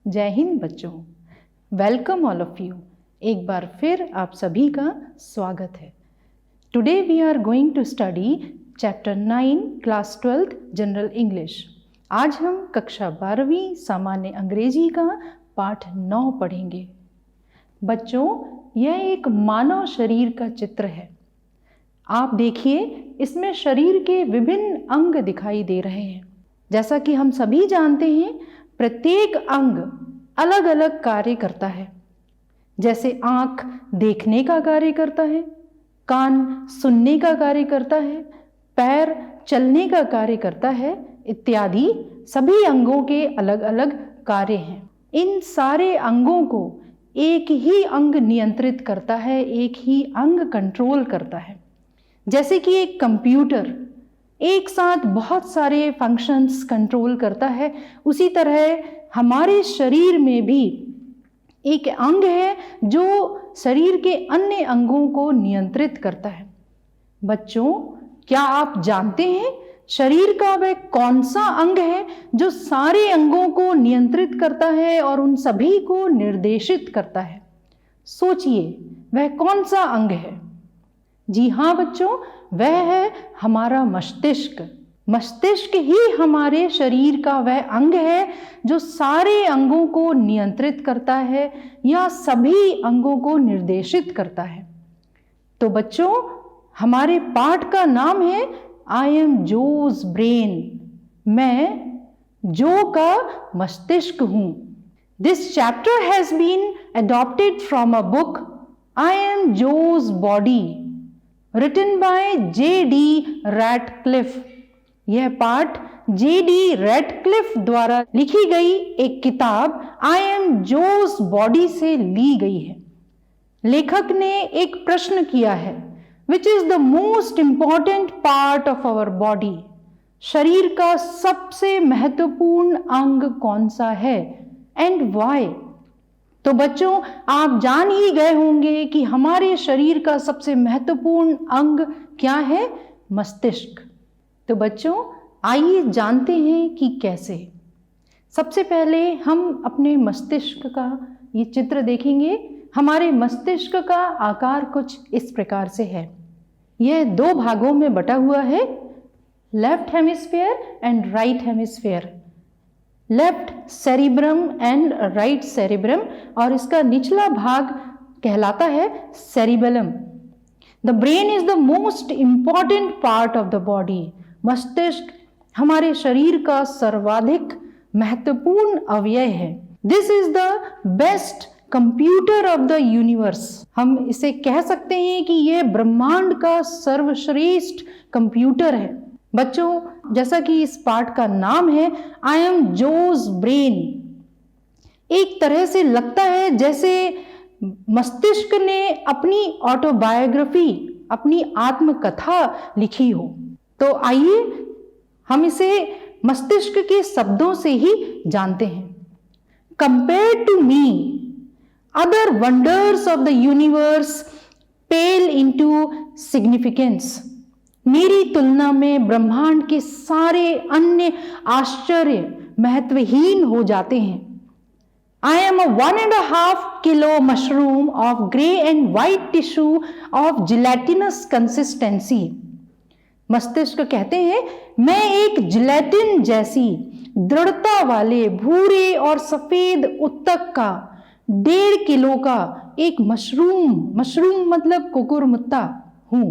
जय हिंद बच्चों, welcome all of you. एक बार फिर आप सभी का स्वागत है। Today we are going to study chapter 9 class 12th general English. आज हम कक्षा 12वीं सामान्य अंग्रेजी का पाठ 9 पढ़ेंगे। बच्चों, यह एक मानव शरीर का चित्र है। आप देखिए, इसमें शरीर के विभिन्न अंग दिखाई दे रहे हैं। जैसा कि हम सभी जानते हैं, प्रत्येक अंग अलग अलग कार्य करता है। जैसे आँख देखने का कार्य करता है, कान सुनने का कार्य करता है, पैर चलने का कार्य करता है, इत्यादि सभी अंगों के अलग अलग कार्य हैं। इन सारे अंगों को एक ही अंग नियंत्रित करता है, एक ही अंग कंट्रोल करता है। जैसे कि एक कंप्यूटर एक साथ बहुत सारे फंक्शंस कंट्रोल करता है, उसी तरह हमारे शरीर में भी एक अंग है जो शरीर के अन्य अंगों को नियंत्रित करता है। बच्चों, क्या आप जानते हैं शरीर का वह कौन सा अंग है जो सारे अंगों को नियंत्रित करता है और उन सभी को निर्देशित करता है? सोचिए, वह कौन सा अंग है? जी हाँ बच्चों, वह है हमारा मस्तिष्क। मस्तिष्क ही हमारे शरीर का वह अंग है जो सारे अंगों को नियंत्रित करता है या सभी अंगों को निर्देशित करता है। तो बच्चों, हमारे पाठ का नाम है आई एम जोज ब्रेन। मैं जो का मस्तिष्क हूँ। This chapter has been adopted from a book I am Joe's Body written by J.D. Radcliffe। यह पाठ J.D. Radcliffe द्वारा लिखी गई एक किताब I am Joe's Body से ली गई है। लेखक ने एक प्रश्न किया है, Which is the most important part of our body? शरीर का सबसे महत्वपूर्ण अंग कौन सा है? And why? तो बच्चों, आप जान ही गए होंगे कि हमारे शरीर का सबसे महत्वपूर्ण अंग क्या है? मस्तिष्क। तो बच्चों, आइए जानते हैं कि कैसे। सबसे पहले हम अपने मस्तिष्क का ये चित्र देखेंगे। हमारे मस्तिष्क का आकार कुछ इस प्रकार से है। यह दो भागों में बटा हुआ है, left hemisphere and right hemisphere. Left cerebrum and right cerebrum, और इसका निचला भाग कहलाता है cerebellum. The brain is the most important part of the body. मस्तिष्क हमारे शरीर का सर्वाधिक महत्वपूर्ण अवयव है। This is the best computer of the universe. हम इसे कह सकते हैं कि यह ब्रह्मांड का सर्वश्रेष्ठ कंप्यूटर है। बच्चों, जैसा कि इस पाठ का नाम है आई एम जोज ब्रेन, एक तरह से लगता है जैसे मस्तिष्क ने अपनी ऑटोबायोग्राफी, अपनी आत्मकथा लिखी हो। तो आइए हम इसे मस्तिष्क के शब्दों से ही जानते हैं। Compare to me, other wonders of the universe pale into significance. मेरी तुलना में ब्रह्मांड के सारे अन्य आश्चर्य महत्वहीन हो जाते हैं। I am a 1.5 kilo mushroom of grey and white tissue of gelatinous consistency। मस्तिष्क कहते हैं, मैं एक जिलेटिन जैसी दृढ़ता वाले भूरे और सफेद उत्तक का 1.5 किलो का एक मशरूम मतलब कुकुरमुत्ता हूँ।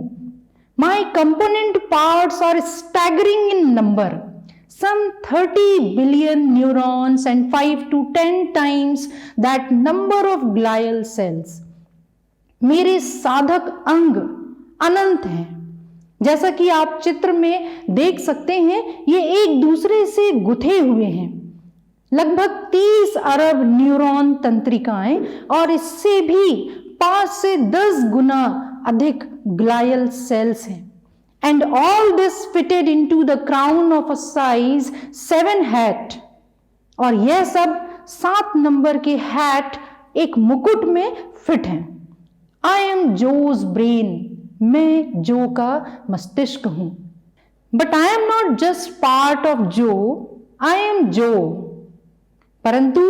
My component parts are staggering in number. Some 30 billion neurons and 5 to 10 times that number of glial cells. मेरे साधक अंग अनंत हैं। जैसा कि आप चित्र में देख सकते हैं, ये एक दूसरे से गुथे हुए हैं। लगभग 30 अरब न्यूरॉन तंत्रिकाएं और इससे भी 5 से 10 गुना अधिक ग्लायल सेल्स हैं। And all this fitted into the crown of a size 7 hat, और यह सब 7 नंबर के हैट एक मुकुट में फिट हैं। आई एम जोज ब्रेन, मैं जो का मस्तिष्क हूं। But I am not just part of जो, आई एम जो। परंतु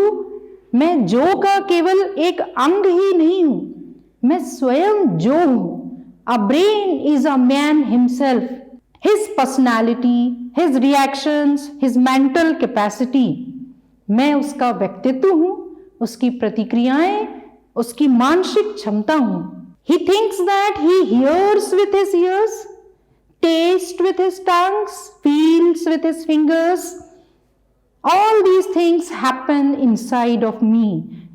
मैं जो का केवल एक अंग ही नहीं हूं, मैं स्वयं जो हूं। A brain is a man himself, his personality, his reactions, his mental capacity. मैं उसका व्यक्तित्व हूं, उसकी प्रतिक्रियाएं, उसकी मानसिक क्षमता हूं। He thinks that he hears with his ears, tastes with his tongues, feels with his fingers. All these things happen inside of me.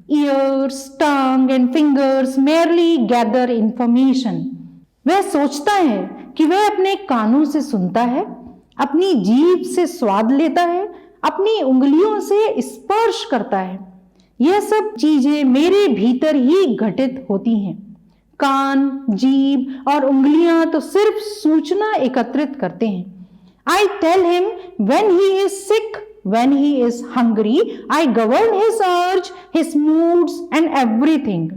Ears, tongue and fingers merely gather information. वह सोचता है कि वह अपने कानों से सुनता है, अपनी जीभ से स्वाद लेता है, अपनी उंगलियों से स्पर्श करता है। यह सब चीजें मेरे भीतर ही घटित होती हैं। कान, जीभ और उंगलियां तो सिर्फ सूचना एकत्रित करते हैं। I tell him when he is sick, when he is hungry, I govern his urge, his moods and everything.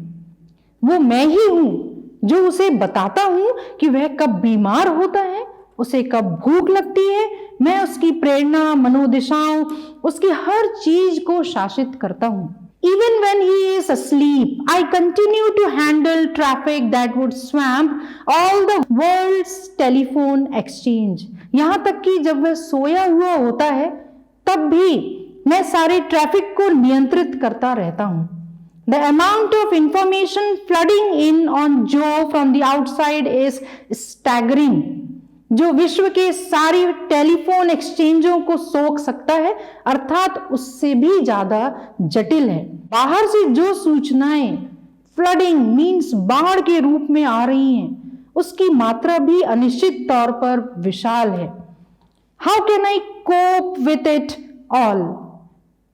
वो मैं ही हूं जो उसे बताता हूं कि वह कब बीमार होता है, उसे कब भूख लगती है। मैं उसकी प्रेरणा, मनोदिशाओं, उसकी हर चीज को शासित करता हूं। Even when he is asleep, I continue to handle traffic that would swamp all the world's telephone exchange. यहां तक कि जब वह सोया हुआ होता है तब भी मैं सारे ट्रैफिक को नियंत्रित करता रहता हूं। The amount of information flooding in on Joe from the outside is staggering. जो विश्व के सारी टेलीफोन एक्सचेंजों को सोख सकता है, अर्थात उससे भी ज्यादा जटिल है। बाहर से जो सूचनाएं फ्लडिंग मीन्स बाढ़ के रूप में आ रही हैं, उसकी मात्रा भी अनिश्चित तौर पर विशाल है। How can I cope with it all?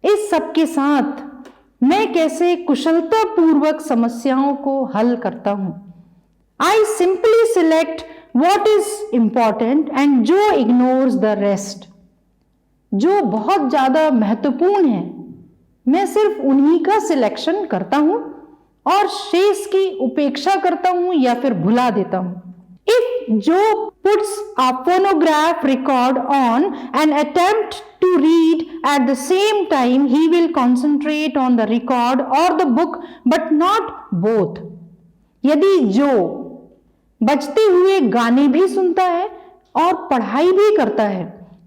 इस सब के साथ मैं कैसे कुशलता पूर्वक समस्याओं को हल करता हूं? I simply select what is important and जो ignores the rest. जो बहुत ज्यादा महत्वपूर्ण है, मैं सिर्फ उन्हीं का सिलेक्शन करता हूं और शेष की उपेक्षा करता हूं या फिर भुला देता हूं। If Joe puts a phonograph record on and attempt to read at the same time, he will concentrate on the record or the book, but not both. यदि जो बजते हुए गाने भी सुनता है और पढ़ाई भी करता है,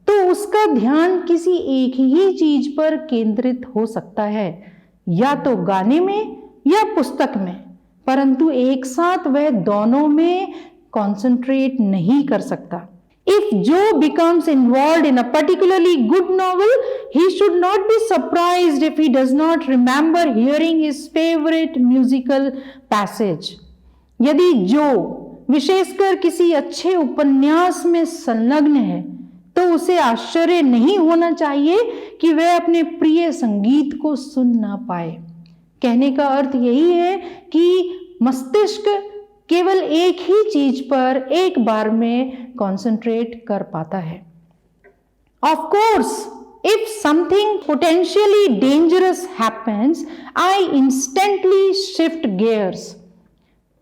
तो उसका ध्यान किसी एक ही चीज पर केंद्रित हो सकता है, या तो गाने में या पुस्तक में, परंतु एक साथ वह दोनों में कॉन्सेंट्रेट नहीं कर सकता। If Joe becomes involved in a particularly good novel, he should not be surprised if he does not remember hearing his favorite musical passage. यदि जो विशेषकर किसी अच्छे उपन्यास में संलग्न है, तो उसे आश्चर्य नहीं होना चाहिए कि वह अपने प्रिय संगीत को सुन ना पाए। कहने का अर्थ यही है कि मस्तिष्क केवल एक ही चीज पर एक बार में कंसंट्रेट कर पाता है। Of course, if something potentially dangerous happens, I instantly shift gears.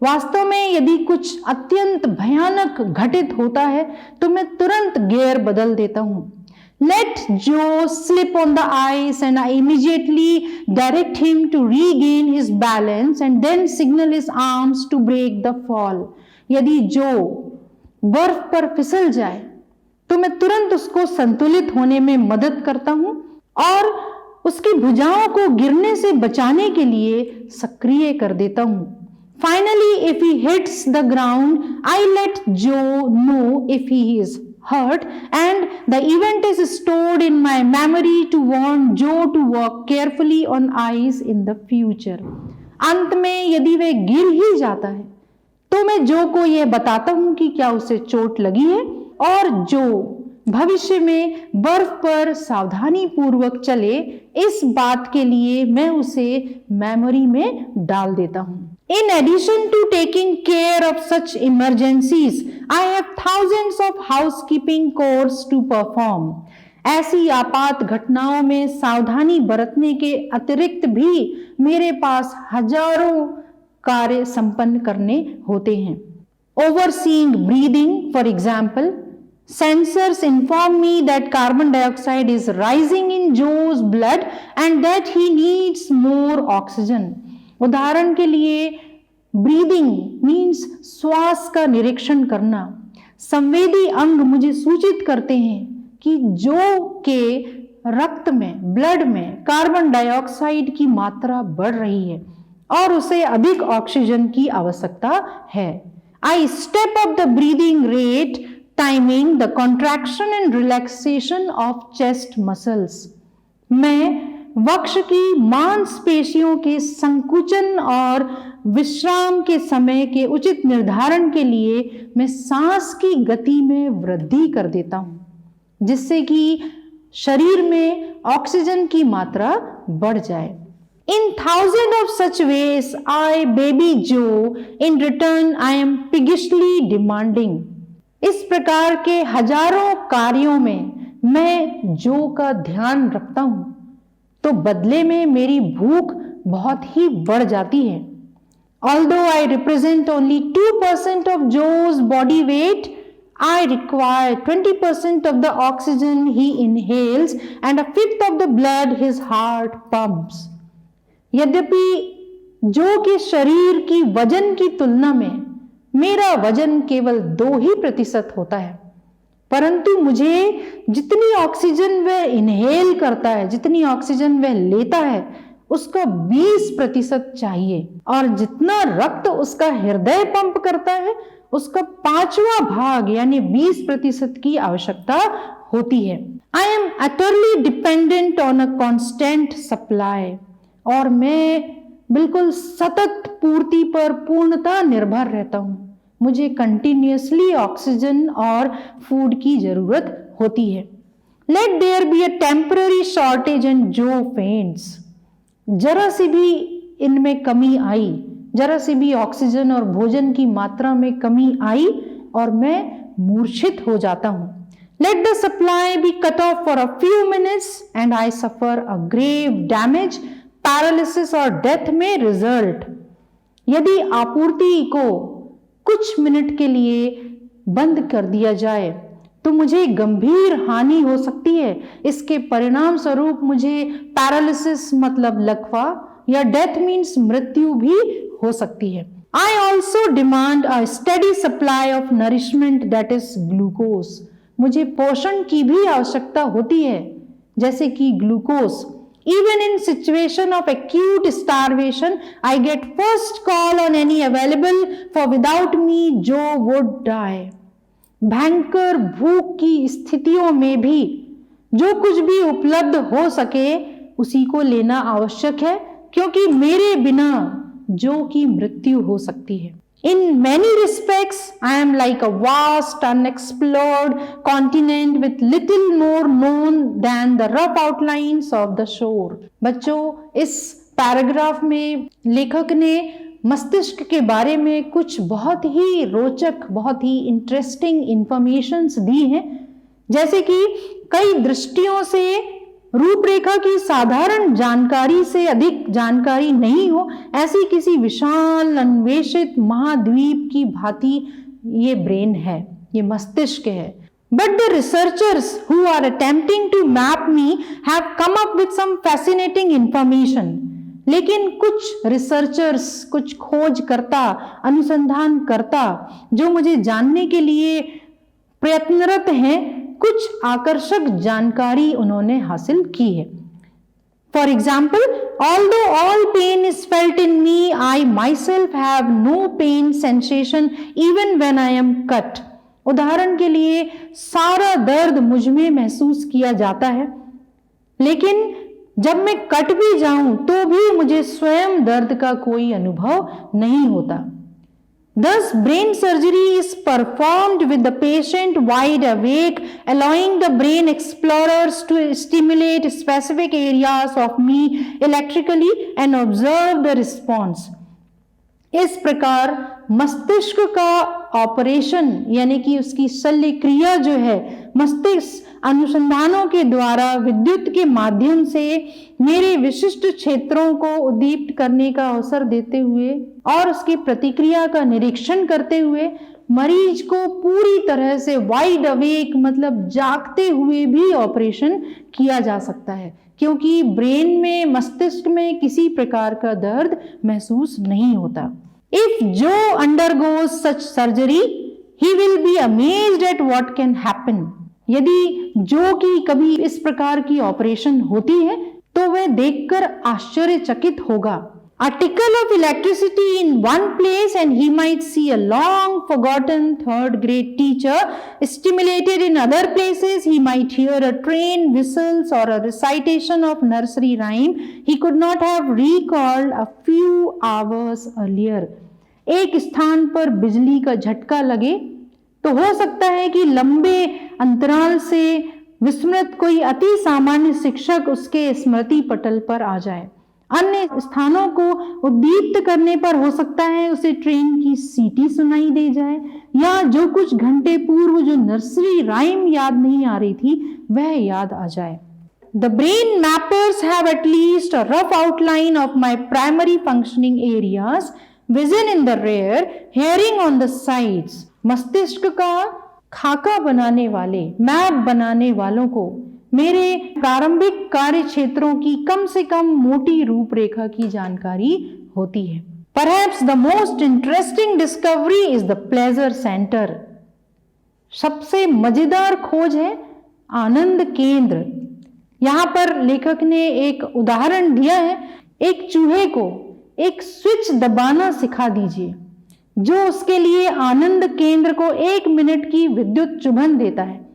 वास्तव में यदि कुछ अत्यंत भयानक घटित होता है तो मैं तुरंत गियर बदल देता हूं। Let Joe slip on the ice and I immediately direct him to regain his balance and then signal his arms to break the fall. यदि जो बर्फ पर फिसल जाए तो मैं तुरंत उसको संतुलित होने में मदद करता हूं और उसकी भुजाओं को गिरने से बचाने के लिए सक्रिय कर देता हूं। Finally, if he hits the ground, I let Joe know if he is hurt and the event is stored in my memory to warn Joe to walk carefully on ice in the future. अंत में यदि वह गिर ही जाता है तो मैं जो को यह बताता हूं कि क्या उसे चोट लगी है और जो भविष्य में बर्फ पर सावधानी पूर्वक चले, इस बात के लिए मैं उसे मेमोरी में डाल देता हूं। In addition to taking care of such emergencies, I have thousands of housekeeping chores to perform. ऐसी आपात घटनाओं में सावधानी बरतने के अतिरिक्त भी मेरे पास हजारों कार्य संपन्न करने होते हैं। Overseeing breathing, for example, Sensors inform me that carbon dioxide is rising in Joe's blood and that he needs more oxygen. उदाहरण के लिए ब्रीदिंग मीन्स श्वास का निरीक्षण करना। संवेदी अंग मुझे सूचित करते हैं कि जो के रक्त में, ब्लड में कार्बन डाइऑक्साइड की मात्रा बढ़ रही है और उसे अधिक ऑक्सीजन की आवश्यकता है। आई step up the breathing rate, timing the contraction and relaxation of chest muscles. मैं वक्ष की मांसपेशियों के संकुचन और विश्राम के समय के उचित निर्धारण के लिए मैं सांस की गति में वृद्धि कर देता हूं, जिससे कि शरीर में ऑक्सीजन की मात्रा बढ़ जाए। In thousands of such ways, I, baby Joe, in return I am piggishly demanding. इस प्रकार के हजारों कार्यों में मैं जो का ध्यान रखता हूं, तो बदले में मेरी भूख बहुत ही बढ़ जाती है। Although I represent only 2% of Joe's body weight, I require 20% of the oxygen he inhales and 1/5 of the blood his heart pumps. यद्यपि जो के शरीर की वजन की तुलना में मेरा वजन केवल 2% होता है, परंतु मुझे जितनी ऑक्सीजन वह इनहेल करता है, जितनी ऑक्सीजन वह लेता है, उसका 20% चाहिए और जितना रक्त उसका हृदय पंप करता है उसका 5वां भाग यानी 20% की आवश्यकता होती है। I am utterly dependent on a constant supply, और मैं बिल्कुल सतत पूर्ति पर पूर्णतः निर्भर रहता हूं। मुझे कंटिन्यूअसली ऑक्सीजन और फूड की जरूरत होती है। Let there be a temporary shortage and जो फेंट्स। जरा सी भी इनमें कमी आई, जरा सी भी ऑक्सीजन और भोजन की मात्रा में कमी आई और मैं मूर्छित हो जाता हूं। Let the supply be cut off for a few minutes and I suffer a grave damage, paralysis और डेथ में रिजल्ट। यदि आपूर्ति को कुछ मिनट के लिए बंद कर दिया जाए तो मुझे गंभीर हानि हो सकती है। इसके परिणाम स्वरूप मुझे पैरालिसिस मतलब लकवा या डेथ मीन्स मृत्यु भी हो सकती है। I also demand a steady supply of nourishment, that is glucose. मुझे पोषण की भी आवश्यकता होती है, जैसे कि glucose. Even in situation of acute starvation, I get first call on any available, for without me Joe would die. भयंकर भूख की स्थितियों में भी जो कुछ भी उपलब्ध हो सके उसी को लेना आवश्यक है, क्योंकि मेरे बिना जो की मृत्यु हो सकती है। In many respects, I am like a vast, unexplored continent with little more known than the rough outlines of the shore. बच्चों, इस पैराग्राफ में लेखक ने मस्तिष्क के बारे में कुछ बहुत ही रोचक, बहुत ही इंटरेस्टिंग इंफॉर्मेशंस दी हैं, जैसे कि कई दृष्टियों से रूपरेखा की साधारण जानकारी से अधिक जानकारी नहीं हो, ऐसी किसी विशाल अन्वेषित महाद्वीप की भांति ये ब्रेन है, ये मस्तिष्क है। But the researchers who are attempting to map me have come up with some fascinating information. लेकिन कुछ रिसर्चर्स, कुछ खोजकर्ता, अनुसंधानकर्ता जो मुझे जानने के लिए प्रयत्नरत हैं, कुछ आकर्षक जानकारी उन्होंने हासिल की है। For example, although all pain is felt in me, I myself have no pain sensation even when I am cut. उदाहरण के लिए सारा दर्द मुझ में महसूस किया जाता है, लेकिन जब मैं कट भी जाऊं तो भी मुझे स्वयं दर्द का कोई अनुभव नहीं होता। Thus, brain surgery is performed with the patient wide awake, allowing the brain explorers to stimulate specific areas of me electrically and observe the response. इस प्रकार मस्तिष्क का ऑपरेशन यानी कि उसकी शल्य क्रिया जो है मस्तिष्क अनुसंधानों के द्वारा विद्युत के माध्यम से मेरे विशिष्ट क्षेत्रों को उद्दीप्त करने का अवसर देते हुए और उसकी प्रतिक्रिया का निरीक्षण करते हुए मरीज को पूरी तरह से वाइड अवेक मतलब जागते हुए भी ऑपरेशन किया जा सकता है, क्योंकि ब्रेन में, मस्तिष्क में किसी प्रकार का दर्द महसूस नहीं होता। इफ जो undergoes such surgery he will be amazed at what can happen. यदि जो की कभी इस प्रकार की ऑपरेशन होती है तो वह देखकर आश्चर्यचकित होगा। A tickle of electricity in one place and he might see a long forgotten third grade teacher stimulated in other places. He might hear a train whistles or a recitation of nursery rhyme he could not have recalled a few hours earlier. एक स्थान पर बिजली का झटका लगे तो हो सकता है कि लंबे अंतराल से विस्मृत कोई अति सामान्य शिक्षक उसके स्मृति पटल पर आ जाए। अन्य स्थानों को उद्दीप्त करने पर हो सकता है उसे ट्रेन की सीटी सुनाई दे जाए, या जो कुछ घंटे पूर्व जो नर्सरी राइम याद नहीं आ रही थी वह याद आ जाए। The brain mappers have at least a rough outline of my primary functioning areas, vision in the rear, hearing on the sides. मस्तिष्क का खाका बनाने वाले, मैप बनाने वालों को मेरे प्रारंभिक कार्य क्षेत्रों की कम से कम मोटी रूपरेखा की जानकारी होती है। Perhaps the most interesting discovery is the pleasure center. सबसे मजेदार खोज है आनंद केंद्र। यहाँ पर लेखक ने एक उदाहरण दिया है, एक चूहे को एक स्विच दबाना सिखा दीजिए जो उसके लिए आनंद केंद्र को 1 मिनट की विद्युत चुंबन देता है,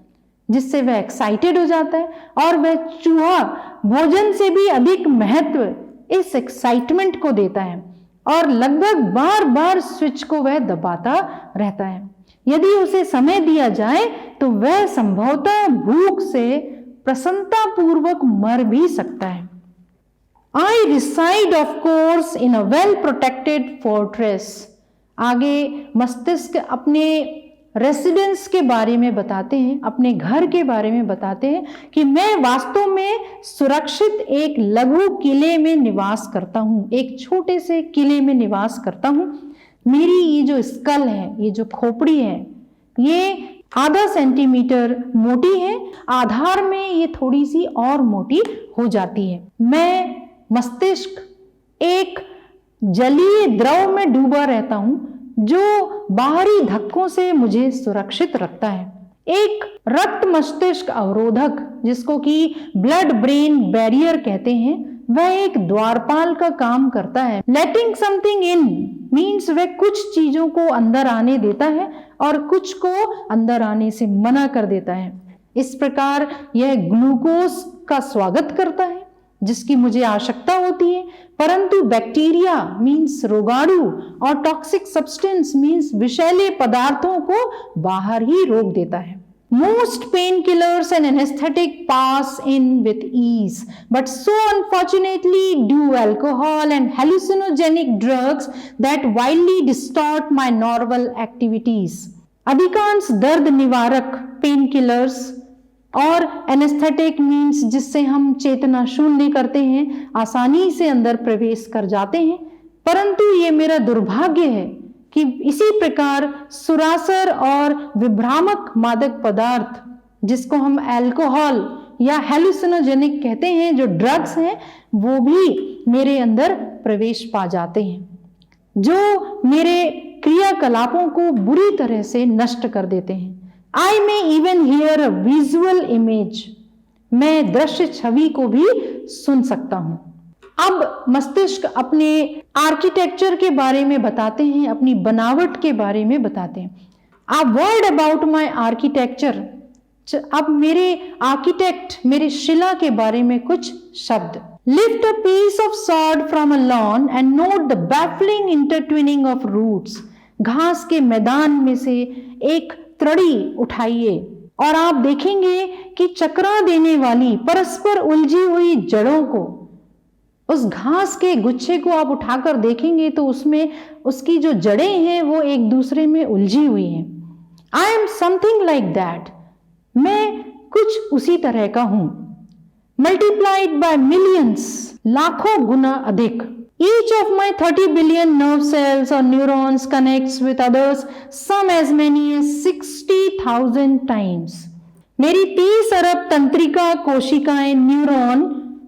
जिससे वह एक्साइटेड हो जाता है और वह चूहा भोजन से भी अधिक महत्व इस एक्साइटमेंट को देता है और लगभग बार बार स्विच को वह दबाता रहता है। यदि उसे समय दिया जाए तो वह संभवतः भूख से प्रसन्नता पूर्वक मर भी सकता है। I reside of course in a well protected fortress. आगे मस्तिष्क अपने रेसिडेंस के बारे में बताते हैं, अपने घर के बारे में बताते हैं कि मैं वास्तव में सुरक्षित एक लघु किले में निवास करता हूँ, एक छोटे से किले में निवास करता हूँ। मेरी ये जो स्कल है, ये जो खोपड़ी है, ये आधा सेंटीमीटर मोटी है, आधार में ये थोड़ी सी और मोटी हो जाती है। मैं मस्तिष्क एक जलीय द्रव में डूबा रहता हूँ जो बाहरी धक्कों से मुझे सुरक्षित रखता है। एक रक्त मस्तिष्क अवरोधक जिसको कि ब्लड ब्रेन बैरियर कहते हैं, वह एक द्वारपाल का काम करता है। लेटिंग समथिंग इन मीन्स वह कुछ चीजों को अंदर आने देता है और कुछ को अंदर आने से मना कर देता है। इस प्रकार यह ग्लूकोज का स्वागत करता है जिसकी मुझे आवश्यकता होती है, परंतु बैक्टीरिया मीन्स रोगाणु और टॉक्सिक सब्सटेंस मीन्स विषैले पदार्थों को बाहर ही रोक देता है। Most painkillers and anesthetic pass in with ease, but so unfortunately do alcohol and hallucinogenic drugs that wildly distort my normal activities. अधिकांश दर्द निवारक पेन किलर्स और एनेस्थेटिक मीन्स जिससे हम चेतना शून्य करते हैं, आसानी से अंदर प्रवेश कर जाते हैं, परंतु ये मेरा दुर्भाग्य है कि इसी प्रकार सुरासर और विभ्रामक मादक पदार्थ जिसको हम अल्कोहल या हेलुसिनोजेनिक कहते हैं, जो ड्रग्स हैं, वो भी मेरे अंदर प्रवेश पा जाते हैं, जो मेरे क्रियाकलापों को बुरी तरह से नष्ट कर देते हैं। I may even hear a visual image. मैं दृश्य छवि को भी सुन सकता हूं। अब मस्तिष्क अपने आर्किटेक्चर के बारे में बताते हैं, अपनी बनावट के बारे में बताते हैं। A word about my architecture. अब मेरे आर्किटेक्ट, मेरे शिला के बारे में कुछ शब्द। Lift a piece of sod from a lawn and note the baffling intertwining of roots. घास के मैदान में से एक त्रड़ी उठाइए और आप देखेंगे कि चकरा देने वाली परस्पर उलझी हुई जड़ों को, उस घास के गुच्छे को आप उठाकर देखेंगे तो उसमें उसकी जो जड़ें हैं वो एक दूसरे में उलझी हुई हैं। I am something like that. मैं कुछ उसी तरह का हूं। Multiplied by millions, लाखों गुना अधिक। Each of my 30 billion nerve cells or neurons connects with others some as many as 60,000 times. मेरी 30 अरब तंत्रिका कोशिकाएं न्यूरॉन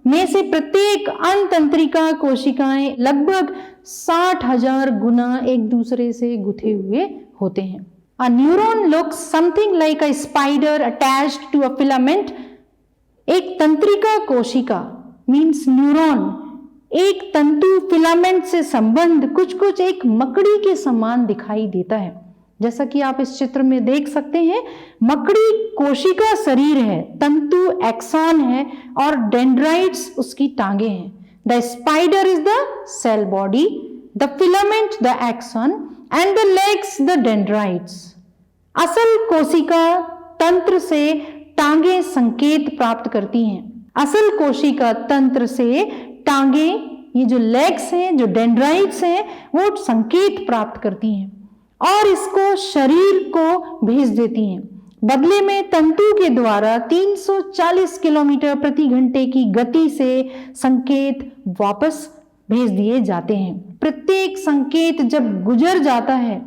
में से प्रत्येक अनतंत्रिका कोशिकाएं लगभग 60,000 गुना एक दूसरे से गुथे हुए होते हैं। A neuron looks something like a spider attached to a filament. एक तंत्रिका कोशिका मीन्स न्यूरॉन एक तंतु फिलामेंट से संबंध कुछ एक मकड़ी के समान दिखाई देता है। जैसा कि आप इस चित्र में देख सकते हैं, मकड़ी कोशिका शरीर है, तंतु एक्सॉन है और डेंड्राइट्स उसकी टांगे हैं। The spider is the cell body, the filament the axon and the legs the dendrites. असल कोशिका तंत्र से टांगे संकेत प्राप्त करती हैं। असल कोशिका तंत्र से टांगे, ये जो लेग्स हैं, जो डेंड्राइट्स हैं, वो संकेत प्राप्त करती हैं और इसको शरीर को भेज देती हैं। बदले में तंतु के द्वारा 340 किलोमीटर प्रति घंटे की गति से संकेत वापस भेज दिए जाते हैं। प्रत्येक संकेत जब गुजर जाता है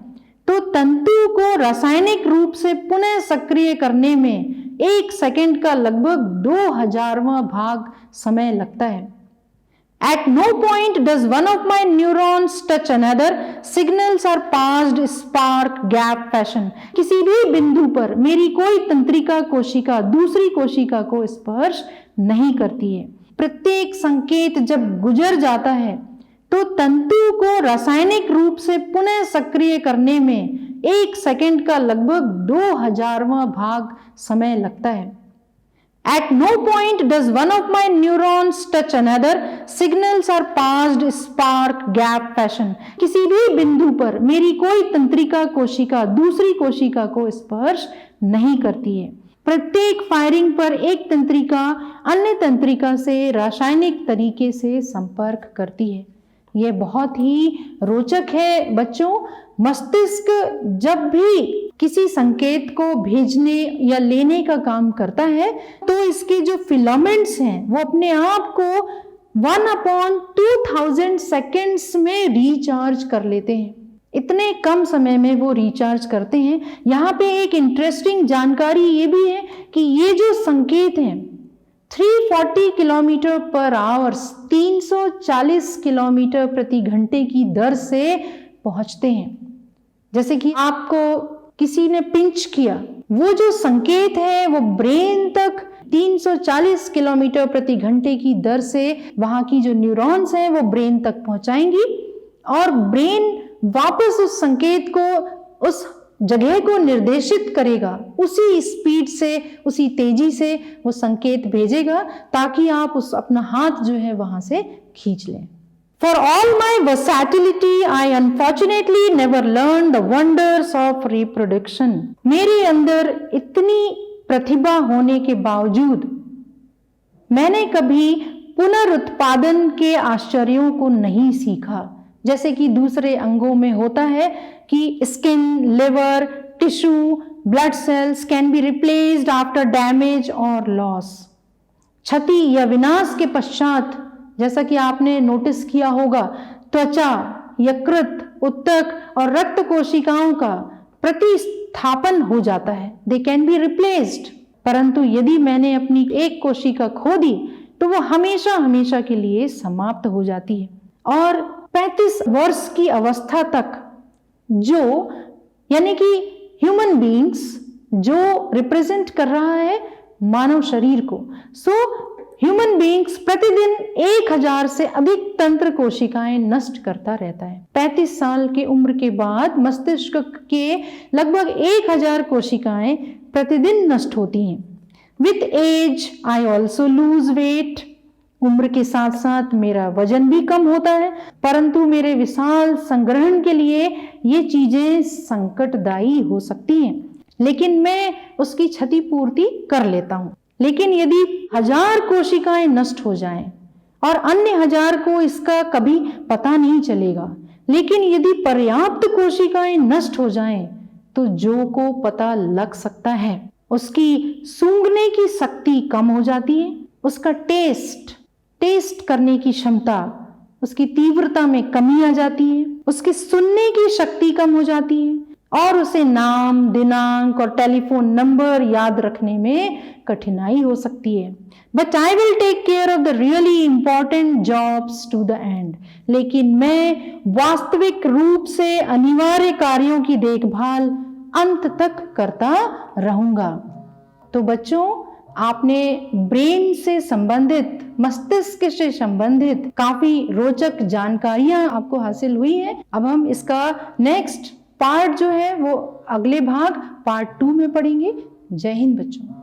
तो तंतु को रासायनिक रूप से पुनः सक्रिय करने में 1 सेकंड का लगभग 2000वां भाग समय लगता है। At no point does one of my neurons touch another. Signals are passed spark gap fashion. किसी भी बिंदु पर मेरी कोई तंत्रिका कोशिका दूसरी कोशिका को स्पर्श नहीं करती है। प्रत्येक संकेत जब गुजर जाता है तो तंतु को रासायनिक रूप से पुनः सक्रिय करने में 1 सेकंड का लगभग 2000वां भाग समय लगता है। At no point does one of my neurons touch another. Signals are passed spark gap fashion. किसी भी बिंदु पर मेरी कोई तंत्रिका कोशिका दूसरी कोशिका को स्पर्श नहीं करती है। प्रत्येक फायरिंग पर एक तंत्रिका अन्य तंत्रिका से रासायनिक तरीके से संपर्क करती है। यह बहुत ही रोचक है बच्चों। मस्तिष्क जब भी किसी संकेत को भेजने या लेने का काम करता है तो इसके जो फिलामेंट्स हैं वो अपने आप को 1/2000 सेकेंड्स में रिचार्ज कर लेते हैं। इतने कम समय में वो रिचार्ज करते हैं। यहाँ पे एक इंटरेस्टिंग जानकारी ये भी है कि ये जो संकेत हैं 340 किलोमीटर पर आवर 340 किलोमीटर प्रति घंटे की दर से पहुंचते हैं। जैसे कि आपको किसी ने पिंच किया, वो जो संकेत है वो ब्रेन तक 340 किलोमीटर प्रति घंटे की दर से वहां की जो न्यूरॉन्स हैं वो ब्रेन तक पहुंचाएंगी और ब्रेन वापस उस संकेत को उस जगह को निर्देशित करेगा। उसी स्पीड से उसी तेजी से वो संकेत भेजेगा ताकि आप उस अपना हाथ जो है वहां से खींच लें। For all my versatility, I unfortunately never learned the wonders of reproduction. मेरे अंदर इतनी प्रतिभा होने के बावजूद मैंने कभी पुनरुत्पादन के आश्चर्यों को नहीं सीखा। जैसे कि दूसरे अंगों में होता है कि skin, liver, tissue, blood cells can be replaced after damage और लॉस। क्षति या विनाश के पश्चात, जैसा कि आपने नोटिस किया होगा, त्वचा, यकृत, उत्तक और रक्त कोशिकाओं का प्रतिस्थापन हो जाता है। They can be replaced. परंतु यदि मैंने अपनी एक कोशिका खो दी तो वो हमेशा हमेशा के लिए समाप्त हो जाती है। और 35 वर्ष की अवस्था तक जो यानी कि ह्यूमन बीइंग्स जो रिप्रेजेंट कर रहा है मानव शरीर को, ह्यूमन बीइंग्स प्रतिदिन 1000 से अधिक तंत्र कोशिकाएं नष्ट करता रहता है। 35 साल की उम्र के बाद मस्तिष्क के लगभग 1000 कोशिकाएं प्रतिदिन नष्ट होती हैं। With age I also lose weight. उम्र के साथ साथ मेरा वजन भी कम होता है, परंतु मेरे विशाल संग्रहण के लिए ये चीजें संकटदायी हो सकती हैं, लेकिन मैं उसकी क्षतिपूर्ति कर लेता हूँ। लेकिन यदि 1000 कोशिकाएं नष्ट हो जाएं और अन्य 1000 को इसका कभी पता नहीं चलेगा, लेकिन यदि पर्याप्त कोशिकाएं नष्ट हो जाएं तो जो को पता लग सकता है। उसकी सूंघने की शक्ति कम हो जाती है, उसका टेस्ट करने की क्षमता उसकी तीव्रता में कमी आ जाती है, उसकी सुनने की शक्ति कम हो जाती है और उसे नाम, दिनांक और टेलीफोन नंबर याद रखने में कठिनाई हो सकती है। But I will take care of the really important jobs to the end. लेकिन मैं वास्तविक रूप से अनिवार्य कार्यों की देखभाल अंत तक करता रहूंगा। तो बच्चों, आपने ब्रेन से संबंधित, मस्तिष्क से संबंधित काफी रोचक जानकारियां आपको हासिल हुई है। अब हम इसका नेक्स्ट पार्ट जो है वो अगले भाग पार्ट 2 में पढ़ेंगे। जय हिंद बच्चों।